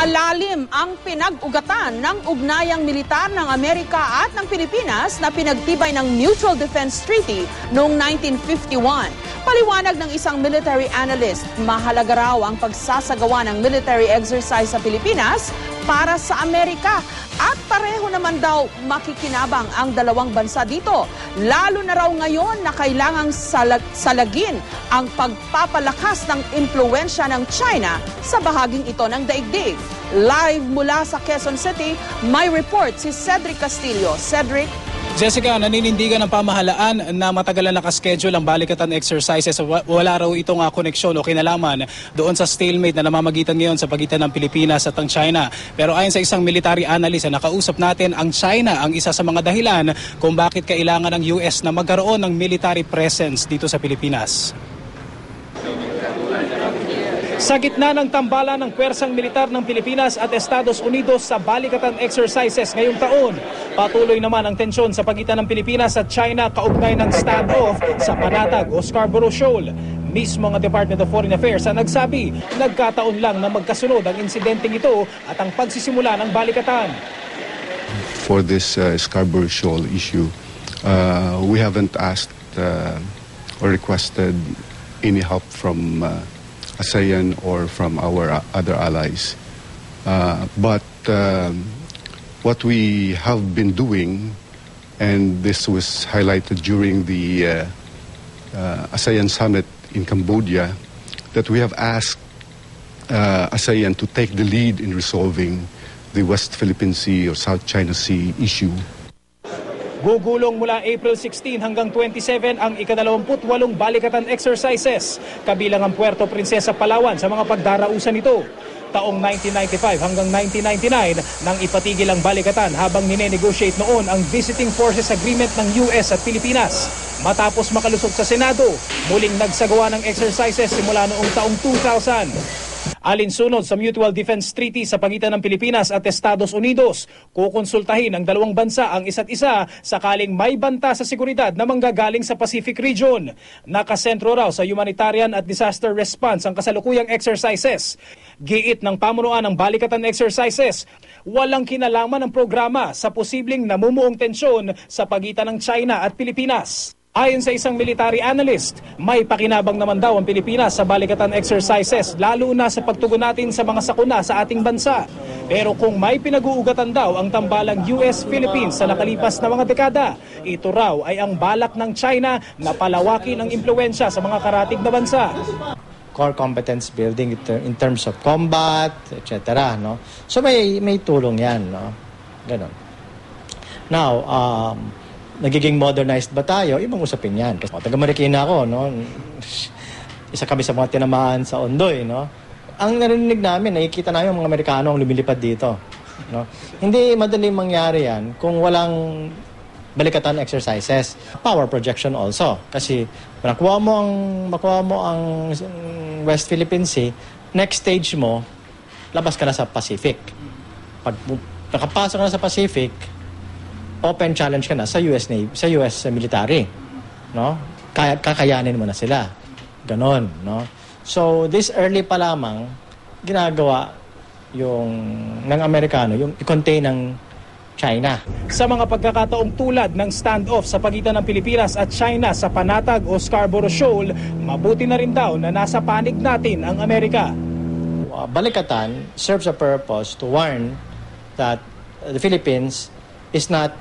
Malalim ang pinag-ugatan ng ugnayang militar ng Amerika at ng Pilipinas na pinagtibay ng Mutual Defense Treaty noong 1951. Paliwanag ng isang military analyst, mahalaga raw ang pagsasagawa ng military exercise sa Pilipinas para sa Amerika at pareho naman daw makikinabang ang dalawang bansa dito. Lalo na raw ngayon na kailangang salagin ang pagpapalakas ng impluwensya ng China sa bahaging ito ng daigdig. Live mula sa Quezon City, may report si Cedric Castillo. Cedric? Jessica, naninindigan ng pamahalaan na matagalan nakaschedule ang balikatan exercises. Wala raw itong koneksyon o kinalaman doon sa stalemate na namamagitan ngayon sa pagitan ng Pilipinas at ang China. Pero ayon sa isang military analyst na nakausap natin, ang China ang isa sa mga dahilan kung bakit kailangan ng US na magkaroon ng military presence dito sa Pilipinas. Sa gitna ng tambalan ng pwersang militar ng Pilipinas at Estados Unidos sa balikatan exercises ngayong taon, patuloy naman ang tensyon sa pagitan ng Pilipinas at China kaugnay ng standoff sa Panatag o Scarborough Shoal. Mismo ang Department of Foreign Affairs ang nagsabi, nagkataon lang na magkasunod ang insidenteng ito at ang pagsisimula ng balikatan. For this Scarborough Shoal issue, we haven't asked or requested any help from ASEAN or from our other allies. But what we have been doing, and this was highlighted during the ASEAN summit in Cambodia, that we have asked ASEAN to take the lead in resolving the West Philippine Sea or South China Sea issue. Gugulong mula April 16 hanggang 27 ang ika-28 balikatan exercises, kabilang ang Puerto Princesa, Palawan sa mga pagdarausan nito. Taong 1995 hanggang 1999 nang ipatigil ang balikatan habang nine-negotiate noon ang Visiting Forces Agreement ng US at Pilipinas. Matapos makalusot sa Senado, muling nagsagawa ng exercises simula noong taong 2000. Alinsunod sa Mutual Defense Treaty sa pagitan ng Pilipinas at Estados Unidos, kukonsultahin ng dalawang bansa ang isa't isa sakaling may banta sa seguridad na manggagaling sa Pacific Region. Nakasentro raw sa humanitarian at disaster response ang kasalukuyang exercises. Giit ng pamunuan ng balikatan exercises, walang kinalaman ang programa sa posibleng namumuong tensyon sa pagitan ng China at Pilipinas. Ayon sa isang military analyst, may pakinabang naman daw ang Pilipinas sa balikatan exercises, lalo na sa pagtugon natin sa mga sakuna sa ating bansa. Pero kung may pinag-uugatan daw ang tambalang US-Philippines sa nakalipas na mga dekada, ito raw ay ang balak ng China na palawakin ang impluwensya sa mga karatig na bansa. Core competence building in terms of combat, etc. No? So may tulong yan. No? Ganon. Now, nagiging modernized ba tayo? Ibang usapin yan. Kasi taga-Marikina ako, no? Isa kami sa mga tinamaan sa Ondoy, no? Ang narinig namin, nakikita namin ang mga Amerikano ang lumilipad dito. No? Hindi madaling mangyari yan kung walang balikatan exercises. Power projection also. Kasi makuha mo ang West Philippine Sea, next stage mo, labas ka na sa Pacific. Pag nakapasok ka na sa Pacific, open challenge ka na sa US Navy, sa US military, no? Kakayanin mo na sila. Ganon, no? So this early pa lamang ginagawa yung ng Amerikano, yung i-contain ng China. Sa mga pagkakataong tulad ng standoff sa pagitan ng Pilipinas at China sa Panatag o Scarborough Shoal, mabuti na rin daw na nasa panig natin ang Amerika. Balikatan serves a purpose to warn that the Philippines is not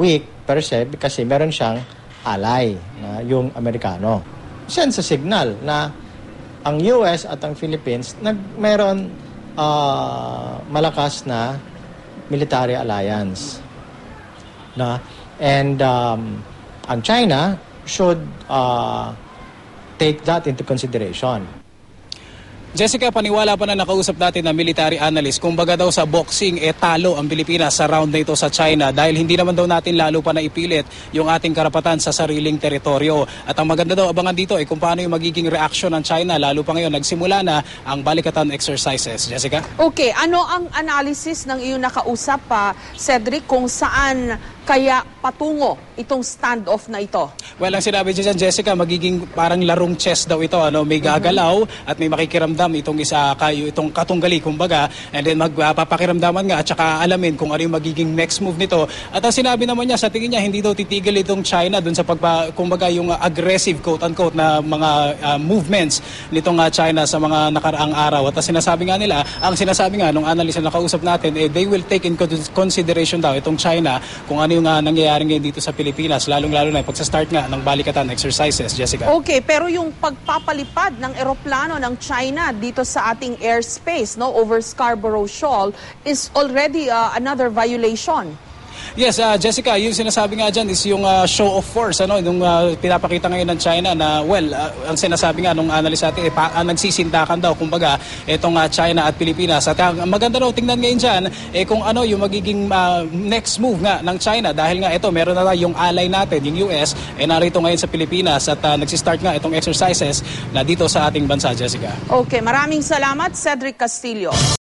weak per se kasi meron siyang ally na yung Amerikano. Send sa signal na ang US at ang Philippines meron malakas na military alliance. Na and ang China should take that into consideration. Jessica, paniwala pa na nakausap natin na military analyst, kumbaga daw sa boxing, talo ang Pilipinas sa round na ito sa China dahil hindi naman daw natin lalo pa naipilit yung ating karapatan sa sariling teritoryo. At ang maganda daw abangan dito ay kung paano yung magiging reaksyon ng China, lalo pa ngayon nagsimula na ang balikatan exercises. Jessica? Okay, ano ang analysis ng iyong nakausap pa, Cedric, kung saan kaya patungo itong standoff na ito? Well, ang sinabi dyan, Jessica, magiging parang larong chess daw ito. May gagalaw at may makikiramdam itong itong katunggali, kumbaga. And then magpapakiramdaman nga at saka alamin kung ano yung magiging next move nito. At ang sinabi naman niya, sa tingin niya, hindi daw titigil itong China dun sa kumbaga yung aggressive, quote-unquote, na mga movements nitong China sa mga nakaraang araw. At ang sinasabi nga nung analyst na nakausap natin, they will take in consideration daw itong China kung ano yung nangyayari ngayon dito sa Pilipinas, lalong-lalo na pagsa-start nga ng balikatan exercises, Jessica. Okay, pero yung pagpapalipad ng eroplano ng China dito sa ating airspace, no, over Scarborough Shoal is already another violation. Yes, Jessica, yung sinasabi nga dyan is yung show of force, yung pinapakita ngayon ng China na, well, ang sinasabi nga nung analyst natin, nagsisintakan daw, kumbaga, itong China at Pilipinas. At maganda daw tingnan ngayon dyan, kung ano yung magiging next move nga ng China. Dahil nga ito, meron na yung ally natin, yung US, narito ngayon sa Pilipinas at nagsistart nga itong exercises na dito sa ating bansa, Jessica. Okay, maraming salamat, Cedric Castillo.